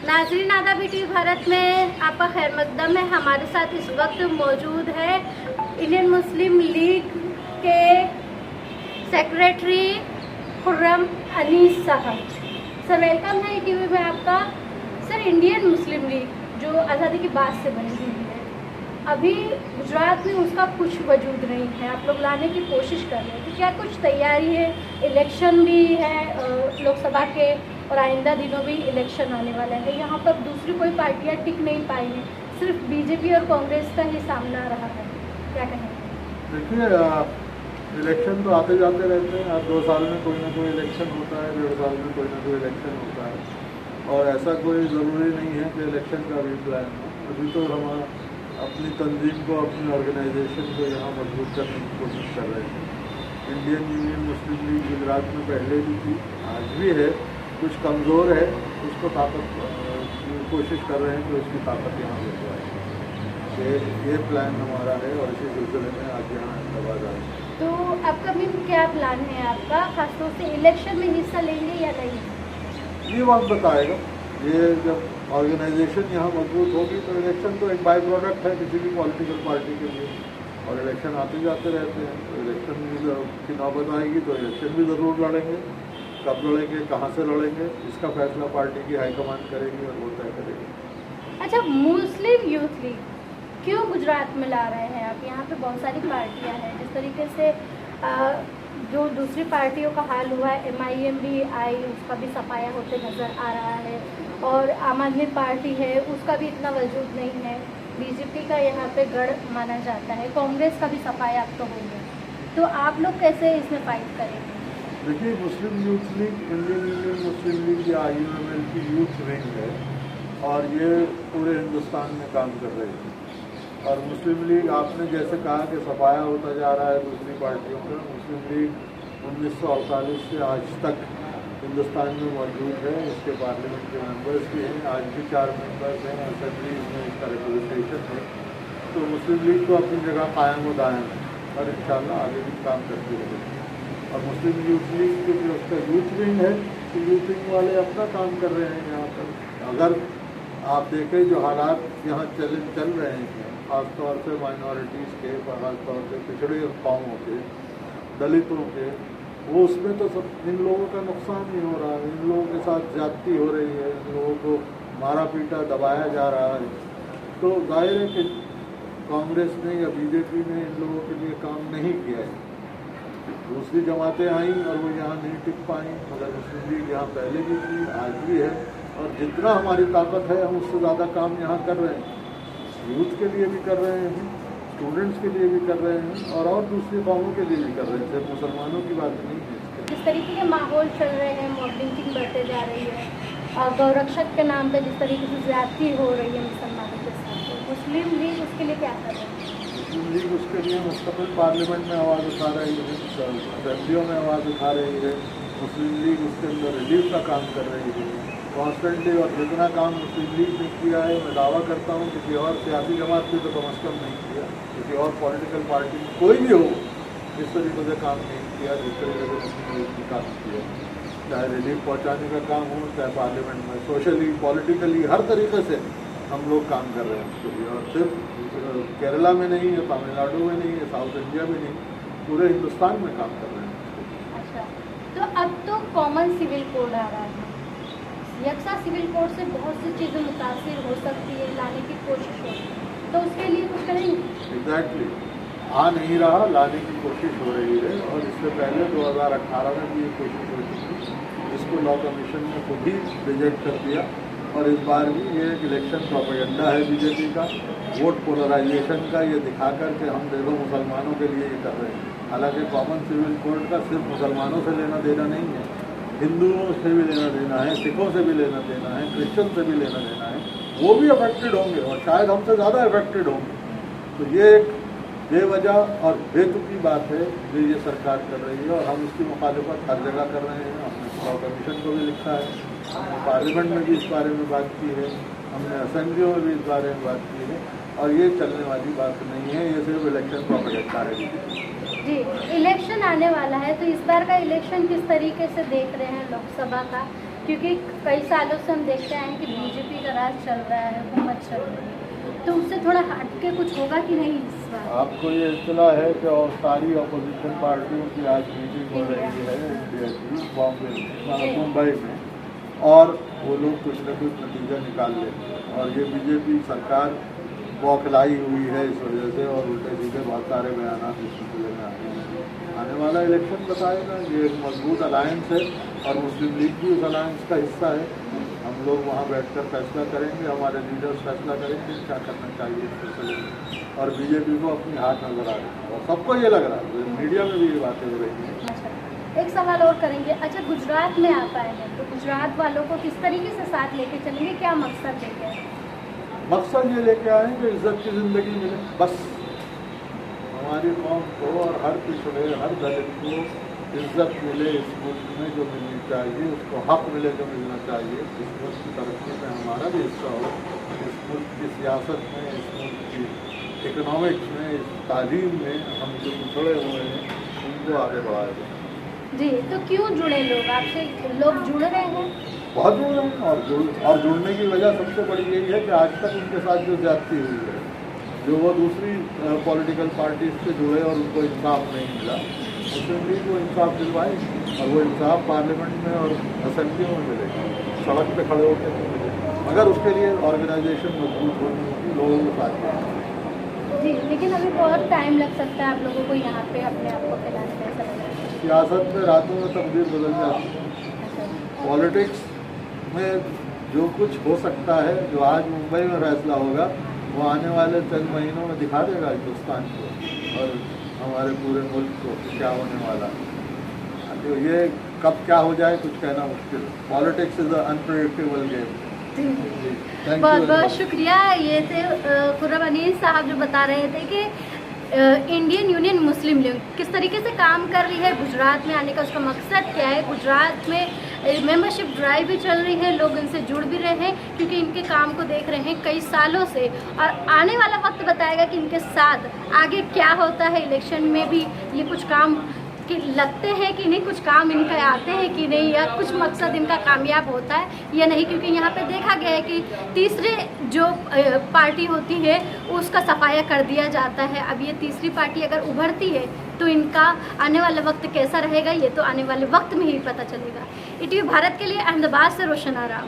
नाज़रीन आदाब, टीवी भारत में आपका खैर मकदम है। हमारे साथ इस वक्त मौजूद है इंडियन मुस्लिम लीग के सेक्रेटरी खुर्रम अनीस साहब। सर वेलकम है टीवी में आपका। सर, इंडियन मुस्लिम लीग जो आज़ादी के बाद से बनी हुई है, अभी गुजरात में उसका कुछ वजूद नहीं है। आप लोग लाने की कोशिश कर रहे हैं, तो क्या कुछ तैयारी है? इलेक्शन भी है लोकसभा के, और आइंदा दिनों भी इलेक्शन आने वाला है। यहाँ पर दूसरी कोई पार्टियाँ टिक नहीं पाई हैं, सिर्फ बीजेपी और कांग्रेस का ही सामना रहा है। क्या कहेंगे? देखिए, इलेक्शन तो आते जाते रहते हैं। हर 2 साल में कोई ना कोई इलेक्शन होता है, 1.5 साल में कोई ना कोई इलेक्शन होता है। और ऐसा कोई ज़रूरी नहीं है कि इलेक्शन का भी प्लान हो। अभी तो हम अपनी तंजीम को, अपनी ऑर्गेनाइजेशन को यहाँ मजबूत करने की कोशिश कर रहे हैं। इंडियन यूनियन मुस्लिम लीग गुजरात में पहले भी थी, आज भी है, कुछ कमज़ोर है, उसको ताकत कोशिश कर रहे हैं कि उसकी ताकत यहाँ मिल जाए। ये प्लान हमारा है और इसी सिलसिले में आज यहाँ अहमदाबाद आए। तो आपका भी क्या प्लान है आपका, खासतौर से इलेक्शन में हिस्सा लेंगे या नहीं? ये वक्त बताएगा। ये जब ऑर्गेनाइजेशन यहाँ मजबूत होगी तो इलेक्शन तो एक बाई प्रोडक्ट है किसी भी पॉलिटिकल पार्टी के लिए, और इलेक्शन आते जाते रहते हैं। तो इलेक्शन की नौबत आएगी तो इलेक्शन भी ज़रूर लड़ेंगे। कब लड़ेंगे, कहाँ से लड़ेंगे, इसका फैसला पार्टी की हाईकमान करेगी और वो तय करेगी। अच्छा, मुस्लिम यूथ लीग क्यों गुजरात में ला रहे हैं आप? यहाँ पे बहुत सारी पार्टियाँ हैं, जिस तरीके से जो दूसरी पार्टियों का हाल हुआ है, MIM भी आई, उसका भी सफाया होते नज़र आ रहा है, और आम आदमी पार्टी है, उसका भी इतना वजूद नहीं है। बीजेपी का यहाँ पे गढ़ माना जाता है, कांग्रेस का भी सफाया अब तो हो गया। तो आप लोग कैसे इसमें फाइट करेंगे? देखिए, मुस्लिम यूथ लीग इंडियन यूनियन मुस्लिम लीग या IUML की यूथ विंग है, और ये पूरे हिंदुस्तान में काम कर रही है। और मुस्लिम लीग, आपने जैसे कहा कि सफाया होता जा रहा है दूसरी पार्टियों का, मुस्लिम लीग 1948 से आज तक हिंदुस्तान में मौजूद है। इसके पार्लियामेंट के मेंबर्स भी हैं, आज भी 4 मेंबर्स हैं, असेंबलीज में इसका रिप्रेजेंटेशन है। तो मुस्लिम लीग तो अपनी जगह कायम व दायम है और इंशाल्लाह आगे भी काम करती रहेगी। और मुस्लिम यूथ लीग के जो उसका यूथ विंग है, तो यूथ विंग वाले अपना काम कर रहे हैं यहाँ पर। अगर आप देखें जो हालात यहाँ चल रहे हैं, ख़ासतौर से माइनॉरिटीज़ के, ख़ासतौर से पिछड़े कौमों के, दलितों के, वो उसमें तो सब इन लोगों का नुकसान ही हो रहा है। इन लोगों के साथ ज्यादती हो रही है, इन लोगों को मारा पीटा दबाया जा रहा है। तो जाहिर है कि कांग्रेस ने या बीजेपी ने इन लोगों के लिए काम नहीं किया है। दूसरी जमातें आईं और वो यहाँ नहीं टिक पाई, मगर मुस्लिम लीग यहाँ पहले भी थी, आज भी है, और जितना हमारी ताकत है हम उससे ज़्यादा काम यहाँ कर रहे हैं। यूथ के लिए भी कर रहे हैं, स्टूडेंट्स के लिए भी कर रहे हैं, और दूसरी कौमों के लिए भी कर रहे हैं। सिर्फ मुसलमानों की बात नहीं है। जिस तरीके के माहौल चल रहे हैं, मॉब लिंचिंग बढ़ते जा रही है, और गौरक्षक के नाम पर जिस तरीके से ज्यादती हो रही है मुसलमानों के साथ, तो मुस्लिम लीग उसके लिए क्या कर रही है? मुस्लिम लीग उसके लिए मुस्तकिल पार्लियामेंट में आवाज़ उठा रही है, असेंबलियों में आवाज़ उठा रही है। मुस्लिम लीग उसके अंदर रिलीफ का काम कर रही है कॉन्स्टेंटली, और जितना काम मुस्लिम लीग ने किया है, मैं दावा करता हूँ किसी और सियासी जमात ने तो कम अज़ कम नहीं किया, किसी और पॉलिटिकल पार्टी कोई भी हो इस तरीके से काम नहीं किया जिस तरीके से मुस्लिम लीग ने काम किया। चाहे रिलीफ पहुँचाने का काम हो, चाहे पार्लियामेंट में सोशली, पॉलिटिकली, हर तरीके से हम लोग काम कर रहे हैं उसके लिए। और सिर्फ केरला में नहीं है, तमिलनाडु में नहीं है, साउथ इंडिया में नहीं, पूरे हिंदुस्तान में काम कर रहे हैं। अच्छा, तो अब तो कॉमन सिविल कोड आ रहा है, यकसा सिविल कोड से बहुत सी चीज़ें मुतासिर हो सकती है, लाने की कोशिश हो, तो उसके लिए कुछ करेंगे? एग्जैक्टली, आ नहीं रहा, लाने की कोशिश हो रही है। और इससे पहले 2018 में भी ये कोशिश हो चुकी, जिसको लॉ कमीशन ने खुद ही रिजेक्ट कर दिया। और इस बार भी ये एक इलेक्शन प्रोपेगेंडा है बीजेपी का, वोट पोलराइजेशन का, ये दिखाकर के हम देखो मुसलमानों के लिए ये कर रहे हैं। हालांकि कॉमन सिविल कोड का सिर्फ मुसलमानों से लेना देना नहीं है, हिंदुओं से भी लेना देना है, सिखों से भी लेना देना है, क्रिश्चियन से भी लेना देना है। वो भी अफेक्टेड होंगे और शायद हमसे ज़्यादा अफेक्टेड होंगे। तो ये एक बेवजह और बेतुकी बात है जो ये सरकार कर रही है, और हम इसकी मुखालिफत हर जगह कर रहे हैं। हमने लॉ कमीशन को भी लिखा है, हमने पार्लियामेंट में भी इस बारे में बात की है, हमने असेंबलियों में भी इस बारे में बात की है, और ये चलने वाली बात नहीं है। ये सिर्फ इलेक्शन प्रोपेगेंडा है जी। इलेक्शन आने वाला है, तो इस बार का इलेक्शन किस तरीके से देख रहे हैं लोकसभा का? क्योंकि कई सालों से हम देखते आए हैं कि बीजेपी राज चल रहा है, हुकूमत चल रही है, तो उससे थोड़ा हट के कुछ होगा कि नहीं इस बार? आपको ये इत्तला है कि और सारी अपोजिशन पार्टियों की आज मीटिंग हो रही है इंडिया की बॉम्बे मुंबई में, और वो लोग कुछ न कुछ नतीजा निकाल लेंगे। और ये बीजेपी सरकार बौखलाई हुई है इस वजह से, और उल्टे सीधे बहुत सारे बयान इस सिलसिले में आते हैं। आने वाला इलेक्शन बताएगा। ये एक मजबूत अलायंस है और मुस्लिम लीग भी उस अलायंस का हिस्सा है। हम लोग वहाँ बैठकर फैसला करेंगे, हमारे लीडर्स फैसला करेंगे क्या करना चाहिए इस सिलसिले में। और बीजेपी को अपनी हाथ नजर आ रही है और सबको ये लग रहा है, मीडिया में भी ये बातें हो रही हैं। अच्छा, एक सवाल और करेंगे। अच्छा, गुजरात में आप आए हैं तो गुजरात वालों को किस तरीके से साथ लेके चलेंगे, क्या मकसद लेके आए? मकसद ये लेके आए कि इज्जत की ज़िंदगी मिले, बस हमारी कौम को और हर पिछड़े हर दलित को इज्जत मिले इस मुल्क में जो मिलनी चाहिए, उसको हक मिले जो मिलना चाहिए। इस मुल्क की तरक्की में हमारा भी हिस्सा हो, इस मुल्क की सियासत में, इस मुल्क की इकनॉमिक्स में, इस तालीम में हम जो पिछड़े हुए हैं उनको आगे बढ़ाया जाए। जी, तो क्यों जुड़े लोग आपसे? लोग जुड़ रहे हैं? बहुत जुड़ रहे हैं और जुड़ने की वजह सबसे बड़ी यही है कि आज तक उनके साथ जो ज्यादती हुई है, जो वो दूसरी पॉलिटिकल पार्टीज से जुड़े और उनको इंसाफ नहीं मिला, मुस्लिम लीग को इंसाफ दिलवाएगी और वो इंसाफ पार्लियामेंट में और असेंबलियों में मिलेगा, सड़क पे खड़े होकर नहीं मिलेगा। मगर उसके लिए ऑर्गेनाइजेशन मजबूत होनी होगी, लोगों को साथ देना। जी, लेकिन अभी बहुत टाइम लग सकता है आप लोगों को यहाँ पे अपने आप को फैलाने में, ऐसा लग रहा है? सियासत में रातों में तब्दील बदल जाती है। पॉलिटिक्स में जो कुछ हो सकता है, जो आज मुंबई में फैसला होगा, वो आने वाले चंद महीनों में दिखा देगा हिंदुस्तान को और हमारे पूरे मुल्क को क्या होने वाला है। तो ये कब क्या हो जाए कुछ कहना मुश्किल है। Politics is a unpredictable game. बहुत बहुत शुक्रिया। ये थे खुर्रम अनीस साहब जो बता रहे थे कि इंडियन यूनियन मुस्लिम लीग किस तरीके से काम कर रही है, गुजरात में आने का उसका मकसद क्या है। गुजरात में मेंबरशिप ड्राइव भी चल रही है, लोग इनसे जुड़ भी रहे हैं क्योंकि इनके काम को देख रहे हैं कई सालों से, और आने वाला वक्त बताएगा कि इनके साथ आगे क्या होता है। इलेक्शन में भी ये कुछ काम कि लगते हैं कि नहीं, कुछ काम इनके आते हैं कि नहीं, या कुछ मकसद इनका कामयाब होता है या नहीं, क्योंकि यहाँ पे देखा गया है कि तीसरे जो पार्टी होती है उसका सफाया कर दिया जाता है। अब ये तीसरी पार्टी अगर उभरती है तो इनका आने वाला वक्त कैसा रहेगा, ये तो आने वाले वक्त में ही पता चलेगा। ईटीवी भारत के लिए अहमदाबाद से रोशन आराम।